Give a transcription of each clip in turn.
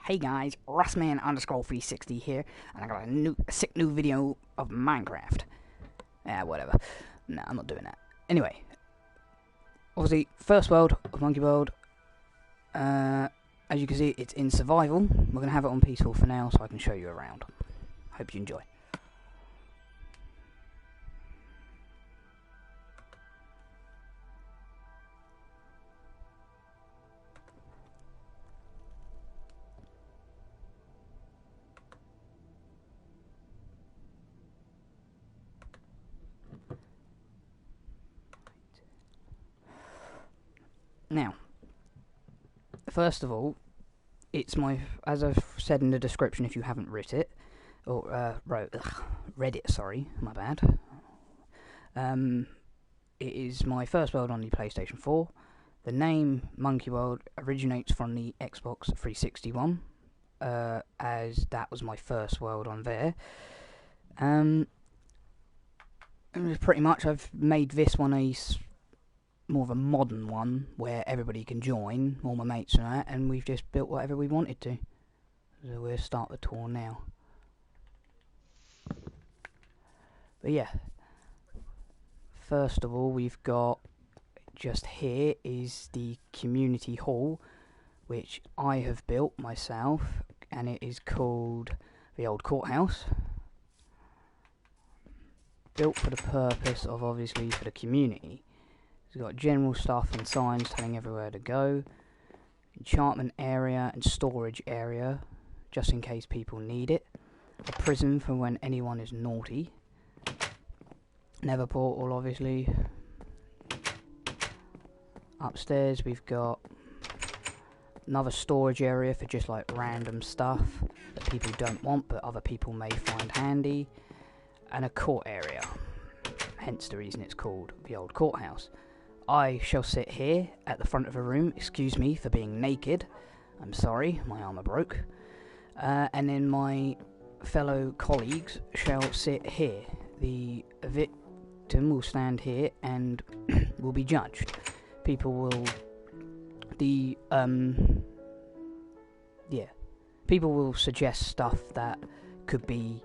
Hey guys, Russman_360 here, and I got a sick new video of Minecraft. Whatever. No, I'm not doing that. Anyway, obviously, first world of Monkey World. As you can see, it's in survival. We're going to have it on peaceful for now, so I can show you around. Hope you enjoy. Now, first of all, it's as I've said in the description, if you haven't read it, or read it, sorry, my bad. It is my first world on the PlayStation 4. The name Monkey World originates from the Xbox 360 one, as that was my first world on there. And pretty much I've made this one more of a modern one where everybody can join, all my mates and that, and we've just built whatever we wanted to. So we'll start the tour now. But yeah, first of all, we've got just here is the community hall, which I have built myself, and it is called the Old Courthouse. Built for the purpose of, obviously, for the community. It's got general stuff and signs telling everywhere to go, enchantment area and storage area, just in case people need it, a prison for when anyone is naughty, nether portal, obviously. Upstairs we've got another storage area for just like random stuff that people don't want but other people may find handy, and a court area, hence the reason it's called the Old Courthouse. I shall sit here at the front of the room. Excuse me for being naked. I'm sorry, my armour broke. And then my fellow colleagues shall sit here. The victim will stand here and will be judged. People will... People will suggest stuff that could be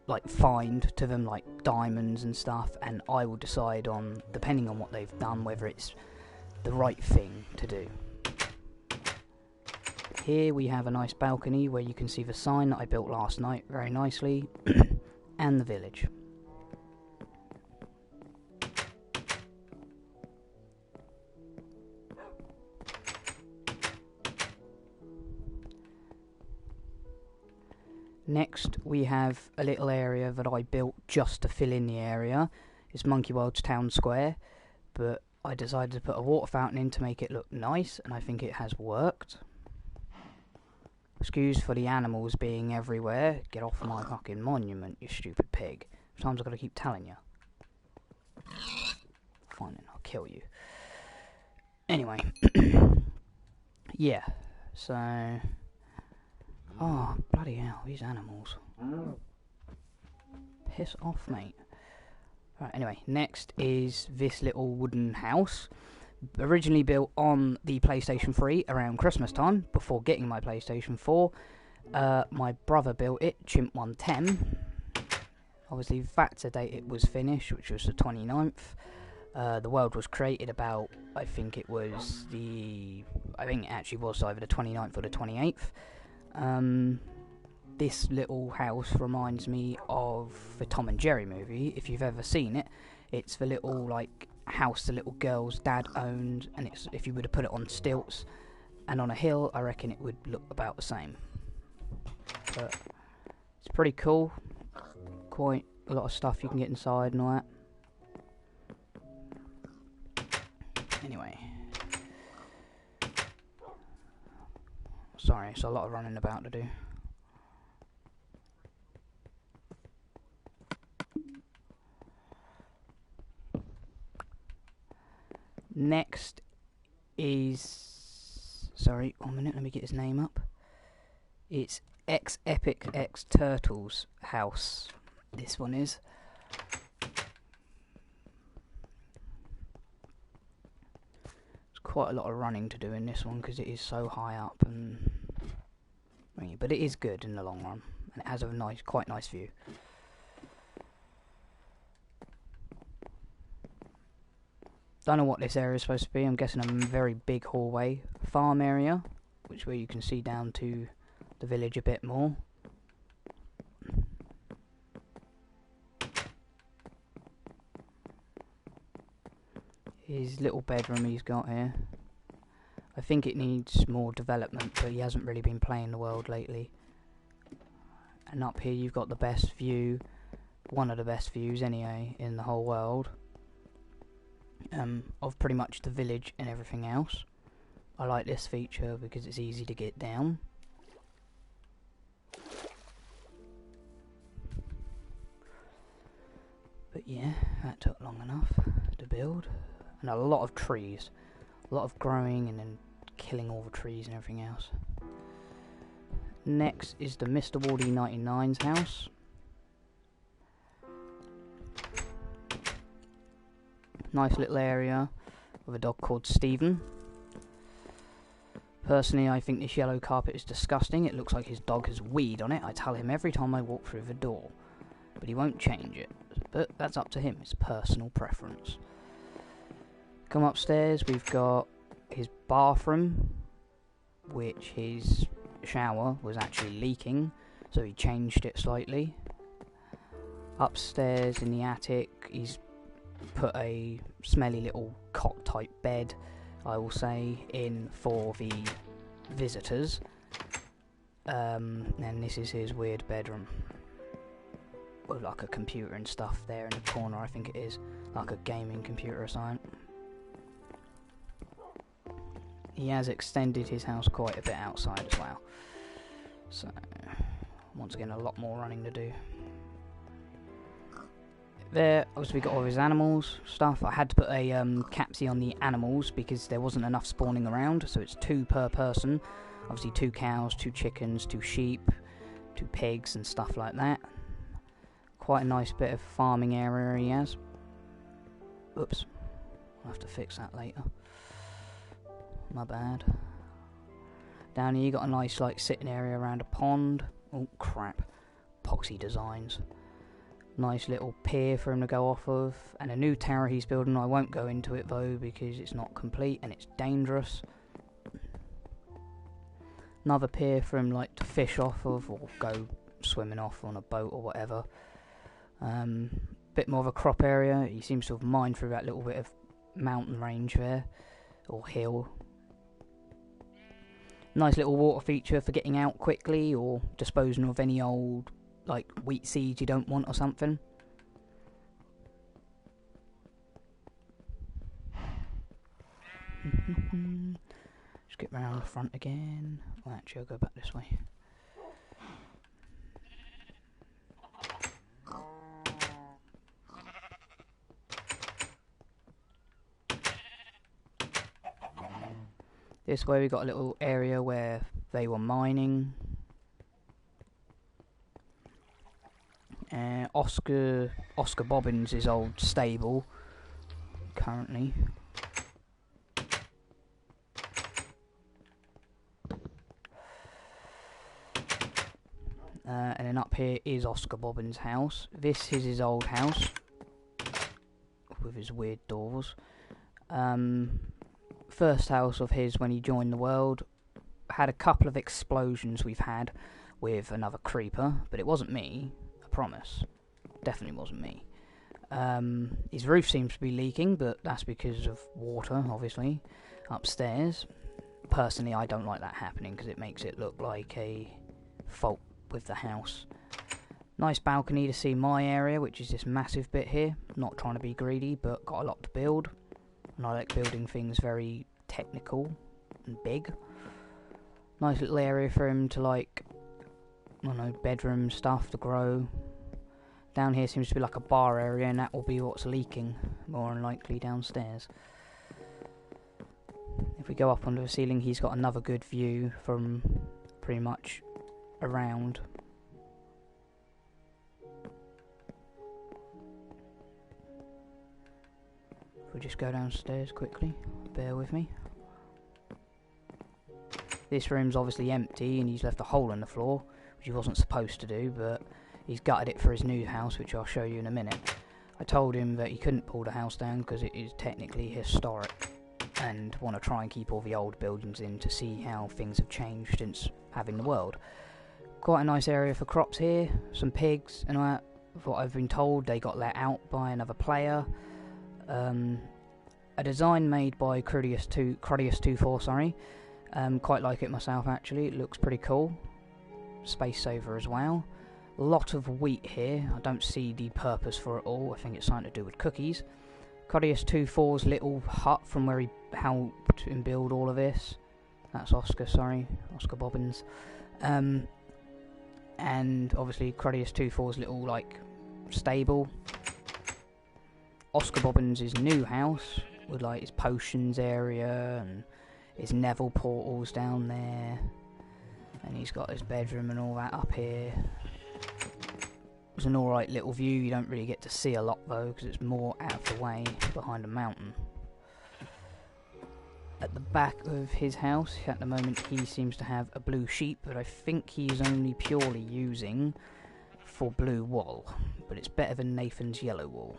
like fined to them, like diamonds and stuff, and I will decide on, depending on what they've done, whether it's the right thing to do. Here we have a nice balcony where you can see the sign that I built last night very nicely, and the village. Next, we have a little area that I built just to fill in the area. It's Monkey World's town square, but I decided to put a water fountain in to make it look nice, and I think it has worked. Excuse for the animals being everywhere. Get off my fucking monument, you stupid pig. Sometimes I've got to keep telling you. Fine then, I'll kill you. Anyway. Yeah, so... Oh, bloody hell, these animals. Piss off, mate. Right, anyway, next is this little wooden house. Originally built on the PlayStation 3 around Christmas time, before getting my PlayStation 4. My brother built it, Chimp110. Obviously, that's the date it was finished, which was the 29th. The world was created about, I think it actually was either the 29th or the 28th. This little house reminds me of the Tom and Jerry movie. If you've ever seen it, it's the little like house the little girl's dad owned, and it's, if you were to put it on stilts and on a hill, I reckon it would look about the same. But it's pretty cool. Quite a lot of stuff you can get inside and all that. Anyway. Sorry, it's a lot of running about to do. Next is... Sorry, 1 minute, let me get his name up. It's X Epic X Turtles house. This one is. Quite a lot of running to do in this one because it is so high up, and but it is good in the long run, and it has a quite nice view. Don't know what this area is supposed to be. I'm guessing a very big hallway farm area, which where you can see down to the village a bit more. His little bedroom he's got here. I think it needs more development, but he hasn't really been playing the world lately. And up here you've got the best view, one of the best views anyway, in the whole world, of pretty much the village and everything else. I like this feature because it's easy to get down. But yeah, that took long enough to build. And a lot of trees. A lot of growing and then killing all the trees and everything else. Next is the Mr. Wardy 99's house. Nice little area with a dog called Stephen. Personally, I think this yellow carpet is disgusting. It looks like his dog has weed on it. I tell him every time I walk through the door. But he won't change it. But that's up to him. It's personal preference. Come upstairs, we've got his bathroom, which his shower was actually leaking, so he changed it slightly. Upstairs in the attic, he's put a smelly little cot type bed, I will say, in for the visitors. And this is his weird bedroom with like a computer and stuff there in the corner. I think it is like a gaming computer or something. He has extended his house quite a bit outside as well, so once again a lot more running to do. There, obviously we got all his animals stuff. I had to put a capsy on the animals because there wasn't enough spawning around, so it's 2 per person. Obviously 2 cows, 2 chickens, 2 sheep, 2 pigs and stuff like that. Quite a nice bit of farming area he has. Oops, I'll have to fix that later. My bad. Down here you got a nice like sitting area around a pond. Oh crap. Epoxy designs. Nice little pier for him to go off of. And a new tower he's building. I won't go into it though because it's not complete and it's dangerous. Another pier for him like to fish off of or go swimming off on a boat or whatever. Bit more of a crop area. He seems to have mined through that little bit of mountain range there. Or hill. Nice little water feature for getting out quickly or disposing of any old like wheat seeds you don't want or something. Just get round the front again. Well, actually I'll go back this way. This way we got a little area where they were mining. Oscar Bobbins' his old stable currently. And then up here is Oscar Bobbins' house. This is his old house with his weird doors. First house of his when he joined the world. Had a couple of explosions we've had with another creeper, but it wasn't me, I promise. Definitely wasn't me. His roof seems to be leaking, but that's because of water, obviously, upstairs. Personally, I don't like that happening because it makes it look like a fault with the house. Nice balcony to see my area, which is this massive bit here. Not trying to be greedy, but got a lot to build. And I like building things very technical and big. Nice little area for him to like, I don't know, bedroom stuff to grow. Down here seems to be like a bar area and that will be what's leaking, more than likely downstairs. If we go up onto the ceiling, he's got another good view from pretty much around. We'll just go downstairs quickly, bear with me. This room's obviously empty and he's left a hole in the floor, which he wasn't supposed to do, but he's gutted it for his new house, which I'll show you in a minute. I told him that he couldn't pull the house down because it is technically historic, and want to try and keep all the old buildings in to see how things have changed since having the world. Quite a nice area for crops here, some pigs and all that. What I've been told, they got let out by another player. A design made by Crodius24, sorry. Quite like it myself actually, it looks pretty cool. Space saver as well. A lot of wheat here, I don't see the purpose for it all, I think it's something to do with cookies. Crodius24's little hut from where he helped and build all of this. That's Oscar, sorry, Oscar Bobbins. And obviously Crodius24's little like stable. Oscar Bobbins' new house with like his potions area and his Neville portals down there, and he's got his bedroom and all that up here. It's an alright little view. You don't really get to see a lot though because it's more out of the way behind a mountain. At the back of his house at the moment he seems to have a blue sheep, but I think he's only purely using for blue wool, but it's better than Nathan's yellow wool.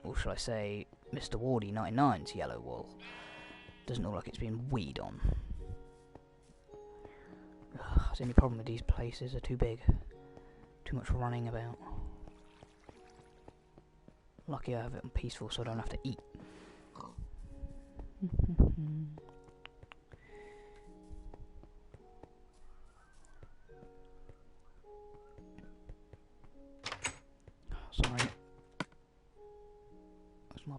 Or should I say Mr. Wardy 99's yellow wool. Doesn't look like it's been weed on. That's the only problem with these places, they're too big. Too much running about. Lucky I have it on peaceful so I don't have to eat. Sorry. Where's my...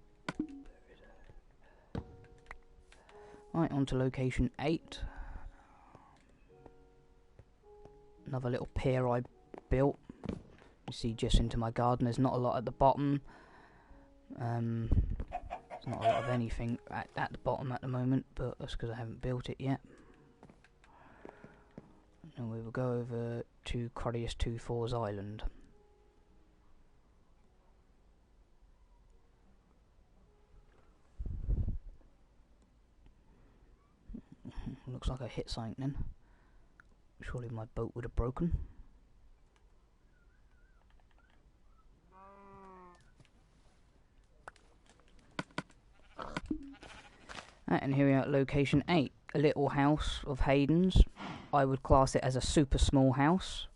Right, on to location 8. Another little pier I built. You see just into my garden, there's not a lot at the bottom. There's not a lot of anything at the bottom at the moment, but that's because I haven't built it yet. And we will go over to Crodius24's island. Looks like I hit something then. Surely my boat would have broken. And here we are at location 8, a little house of Hayden's. I would class it as a super small house,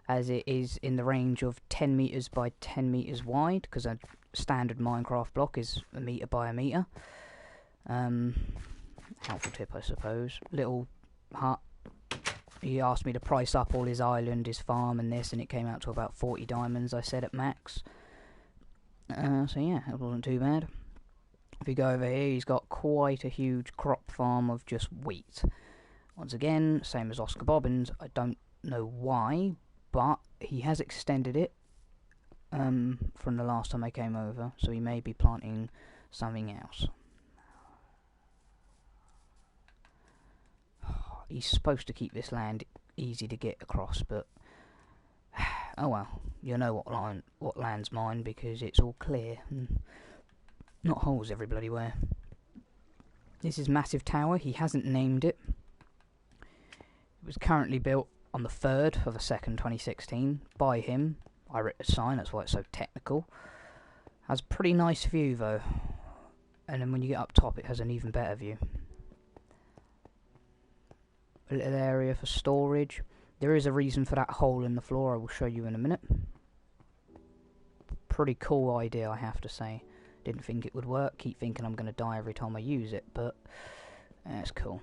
as it is in the range of 10 meters by 10 meters wide, because a standard Minecraft block is a meter by a meter. Helpful tip, I suppose. Little hut. He asked me to price up all his island, his farm and this, and it came out to about 40 diamonds, I said, at max. So yeah, it wasn't too bad. If you go over here, he's got quite a huge crop farm of just wheat. Once again, same as Oscar Bobbins, I don't know why, but he has extended it from the last time I came over, so he may be planting something else. He's supposed to keep this land easy to get across, but oh well, you know what land's mine because it's all clear and not holes every bloody where. This is Massive Tower. He hasn't named it. It was currently built on the 3rd of the 2nd, 2016 by him. I wrote a sign, that's why it's so technical. Has a pretty nice view though, and then when you get up top it has an even better view. A little area for storage. There is a reason for that hole in the floor, I will show you in a minute. Pretty cool idea, I have to say. Didn't think it would work, keep thinking I'm going to die every time I use it, but that's cool.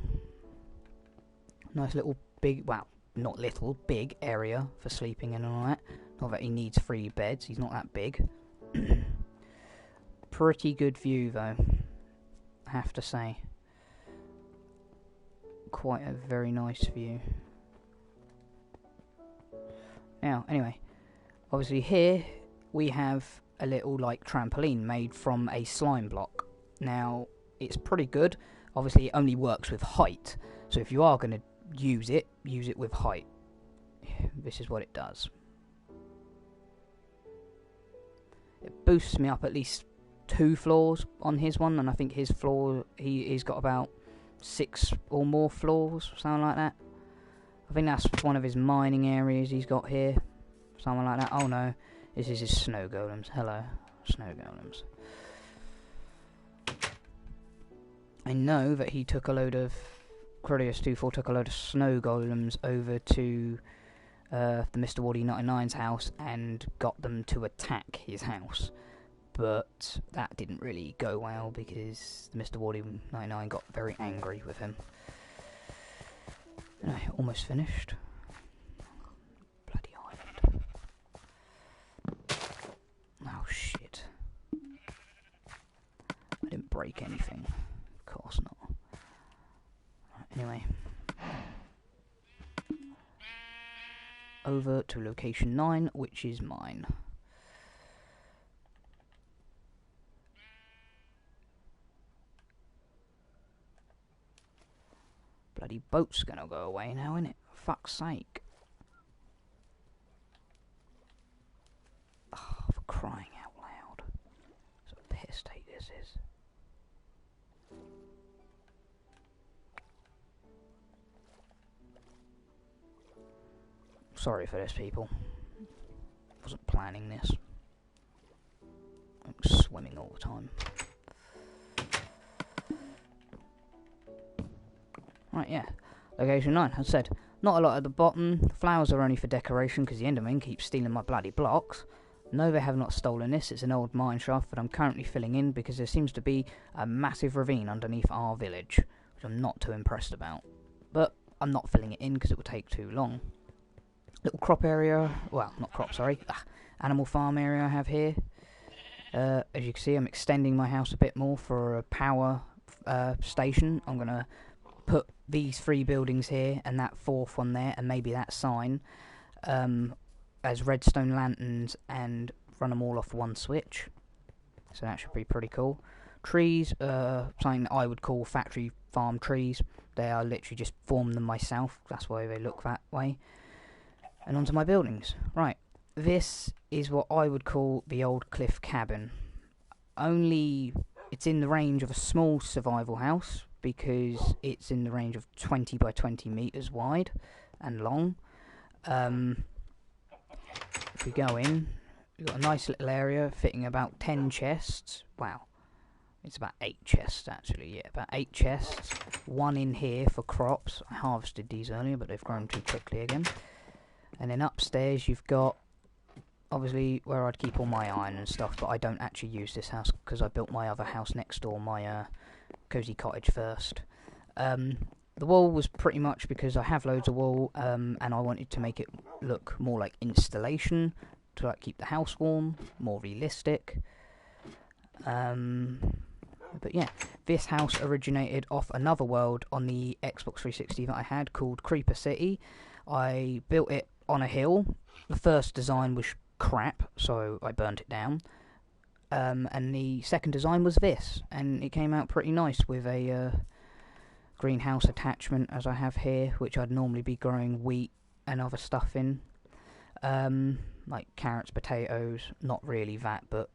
Nice little big, well, not little, big area for sleeping in and all that. Not that he needs 3 beds, he's not that big. Pretty good view though, I have to say. Quite a very nice view. Now, anyway, obviously here we have a little like trampoline made from a slime block. Now, it's pretty good. Obviously it only works with height, so if you are going to use it with height. This is what it does. It boosts me up at least 2 floors on his one, and I think his floor, he's got about 6 or more floors, something like that. I think that's one of his mining areas he's got here, something like that. Oh no, this is his snow golems. Hello, snow golems. I know that he took a load of Crodius24 took a load of snow golems over to the Mr. Wardy 99's house and got them to attack his house. But that didn't really go well because Mr. Wardy 99 got very angry with him. Anyway, almost finished. Bloody island. Oh shit. I didn't break anything. Of course not. Right, anyway. Over to location 9, which is mine. Bloody boat's gonna go away now, innit? Fuck's sake. Oh, for crying out loud. What a piss take this is. Sorry for this, people. Wasn't planning this. I'm swimming all the time. Right, yeah. Location 9, as I said, not a lot at the bottom. The flowers are only for decoration because the Enderman keeps stealing my bloody blocks. No, they have not stolen this. It's an old mine shaft that I'm currently filling in because there seems to be a massive ravine underneath our village, which I'm not too impressed about. But I'm not filling it in because it will take too long. Little crop area, well, not crop, sorry, animal farm area I have here. As you can see, I'm extending my house a bit more for a power station. I'm going to put these 3 buildings here and that 4th one there and maybe that sign as redstone lanterns and run them all off one switch. So that should be pretty cool. Trees, something that I would call factory farm trees. They are literally just formed them myself. That's why they look that way. And onto my buildings. Right, this is what I would call the old cliff cabin. Only it's in the range of a small survival house, because it's in the range of 20 by 20 meters wide and long. If we go in, we've got a nice little area fitting about 10 chests. Wow, it's about 8 chests actually, yeah, about 8 chests. 1 in here for crops. I harvested these earlier, but they've grown too quickly again. And then upstairs you've got, obviously, where I'd keep all my iron and stuff, but I don't actually use this house because I built my other house next door, my cozy cottage first. The wool was pretty much because I have loads of wool, and I wanted to make it look more like installation to like keep the house warm, more realistic. But yeah, this house originated off another world on the Xbox 360 that I had called Creeper City. I built it on a hill. The first design was crap, so I burnt it down. And the second design was this, and it came out pretty nice with a greenhouse attachment as I have here, which I'd normally be growing wheat and other stuff in, like carrots, potatoes, not really that, but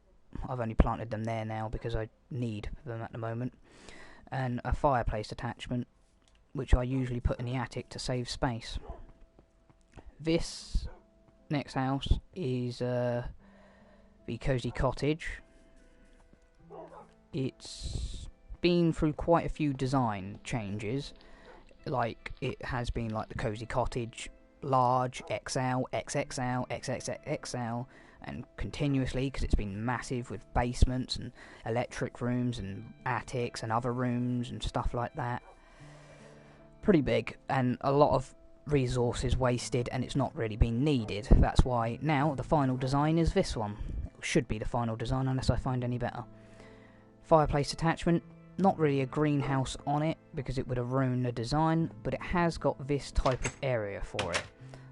I've only planted them there now because I need them at the moment, and a fireplace attachment, which I usually put in the attic to save space. This next house is the cozy cottage. It's been through quite a few design changes. Like, it has been like the cozy cottage, large, XL, XXL, XXXL, and continuously, because it's been massive with basements and electric rooms and attics and other rooms and stuff like that. Pretty big, and a lot of resources wasted, and it's not really been needed. That's why now the final design is this one. It should be the final design unless I find any better. Fireplace attachment, not really a greenhouse on it because it would have ruined the design, but it has got this type of area for it.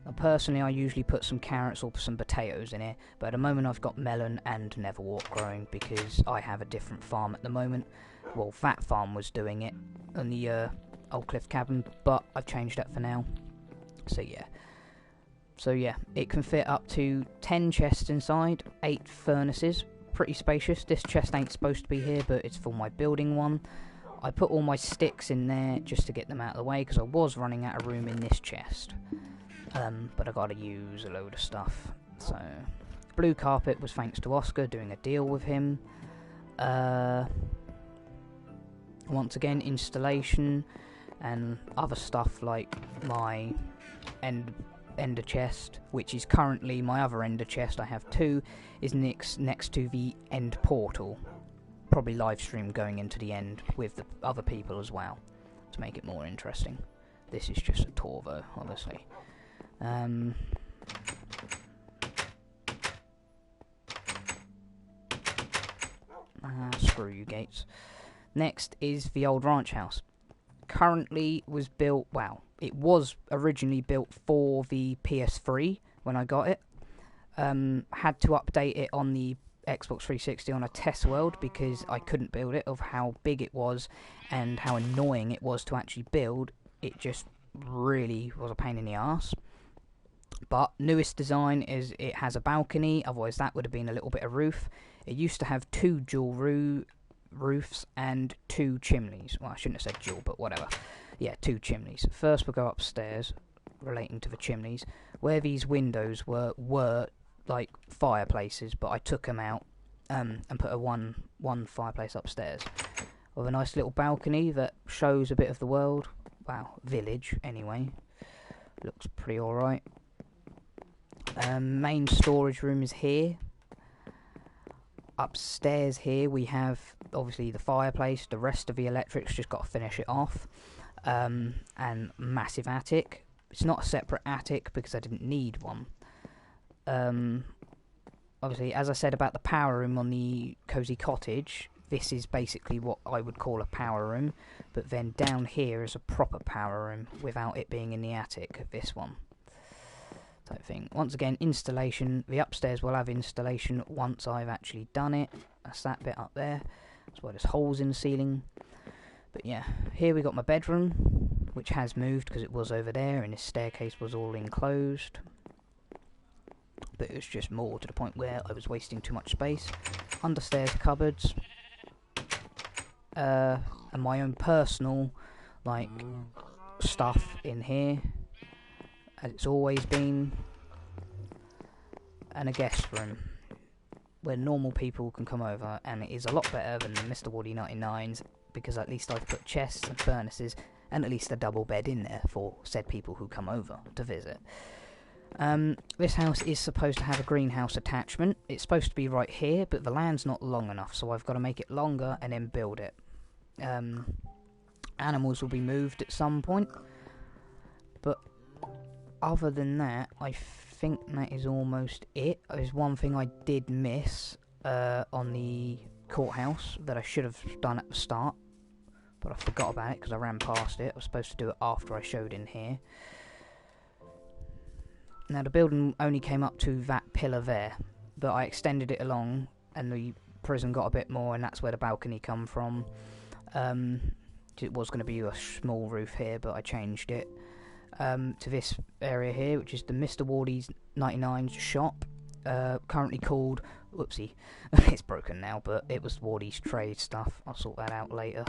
Now, personally, I usually put some carrots or some potatoes in here, but at the moment I've got melon and neverwort growing because I have a different farm at the moment. Well, that farm was doing it on the old cliff cabin, but I've changed that for now. So yeah, it can fit up to 10 chests inside, 8 furnaces, pretty spacious. This chest ain't supposed to be here, but it's for my building one. I put all my sticks in there just to get them out of the way, because I was running out of room in this chest. But I gotta use a load of stuff. So, blue carpet was thanks to Oscar, doing a deal with him. Once again, installation and other stuff like my ender chest, which is currently my other ender chest. I have two, is next to the end portal. Probably live stream going into the end with the other people as well to make it more interesting. This is just a tour though, obviously. Screw you, Gates. Next is the old ranch house. Currently was built, well, it was originally built for the PS3 when I got it. Had to update it on the Xbox 360 on a test world because I couldn't build it, of how big it was and how annoying it was to actually build. It just really was a pain in the arse. But newest design is it has a balcony, otherwise that would have been a little bit of roof. It used to have two dual roofs and two chimneys. Well, I shouldn't have said dual, but whatever. Yeah, two chimneys. First we'll go upstairs, relating to the chimneys, where these windows were like fireplaces, but I took them out and put a one fireplace upstairs with a nice little balcony that shows a bit of the world. Wow, village anyway. Looks pretty alright. Main storage room is here. Upstairs here we have obviously the fireplace. The rest of the electrics, just got to finish it off. And massive attic. It's not a separate attic because I didn't need one. Obviously, as I said about the power room on the Cozy Cottage, this is basically what I would call a power room, but then down here is a proper power room without it being in the attic, this one type thing. Once again, installation. The upstairs will have installation once I've actually done it. That's that bit up there. That's why there's holes in the ceiling. But yeah, here we got my bedroom, which has moved because it was over there and this staircase was all enclosed. But it was just more to the point where I was wasting too much space. Understairs cupboards. And my own personal, like, stuff in here, as it's always been. And a guest room, where normal people can come over, and it is a lot better than Mr. Woody 99's, because at least I've put chests and furnaces, and at least a double bed in there for said people who come over to visit. This house is supposed to have a greenhouse attachment. It's supposed to be right here, but the land's not long enough, so I've got to make it longer and then build it. Animals will be moved at some point, but other than that, I think that is almost it. There's one thing I did miss on the courthouse that I should have done at the start, but I forgot about it because I ran past it. I was supposed to do it after I showed in here. Now the building only came up to that pillar there, but I extended it along and the prison got a bit more, and that's where the balcony come from. It was going to be a small roof here, but I changed it to this area here, which is the Mr. Wardy's 99's shop, currently called, whoopsie, it's broken now, but it was Wardy's trade stuff. I'll sort that out later.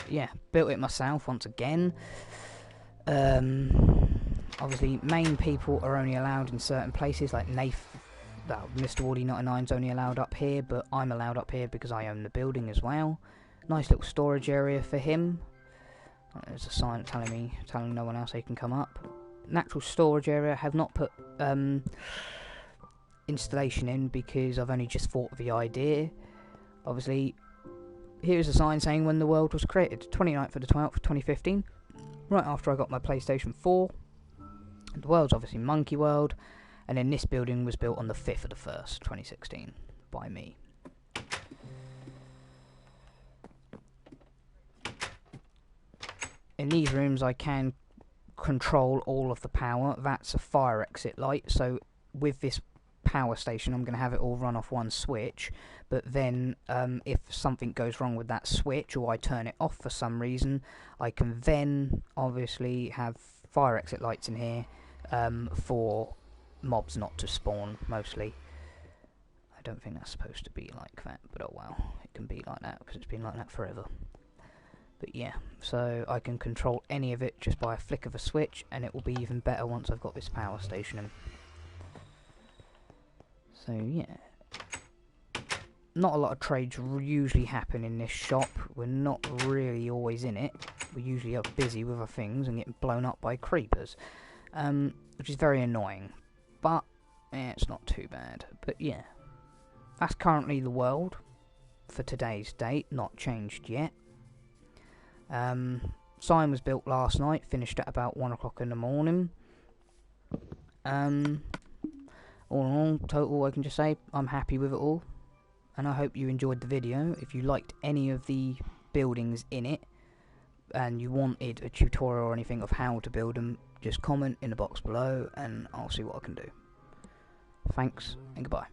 Yeah, built it myself once again. Obviously, main people are only allowed in certain places, like Mr. Wardy 99's only allowed up here, but I'm allowed up here because I own the building as well. Nice little storage area for him. There's a sign telling no one else they can come up. Natural storage area. I have not put installation in because I've only just thought of the idea. Obviously, here's a sign saying when the world was created, 29th of the 12th, 2015, right after I got my PlayStation 4. And the world's obviously Monkey World, and then this building was built on the 5th of the 1st, 2016, by me. In these rooms I can control all of the power. That's a fire exit light, so with this power station I'm going to have it all run off one switch, but then if something goes wrong with that switch or I turn it off for some reason, I can then obviously have fire exit lights in here for mobs not to spawn, mostly. I don't think that's supposed to be like that, but oh well, it can be like that because it's been like that forever. But yeah, so I can control any of it just by a flick of a switch, and it will be even better once I've got this power station in. So yeah, not a lot of trades usually happen in this shop. We're not really always in it. We usually are busy with our things and getting blown up by creepers, which is very annoying. But it's not too bad. But yeah, that's currently the world for today's date. Not changed yet. Sign was built last night, finished at about 1 o'clock in the morning. All in all, total, I can just say I'm happy with it all, and I hope you enjoyed the video. If you liked any of the buildings in it, and you wanted a tutorial or anything of how to build them, just comment in the box below, and I'll see what I can do. Thanks, and goodbye.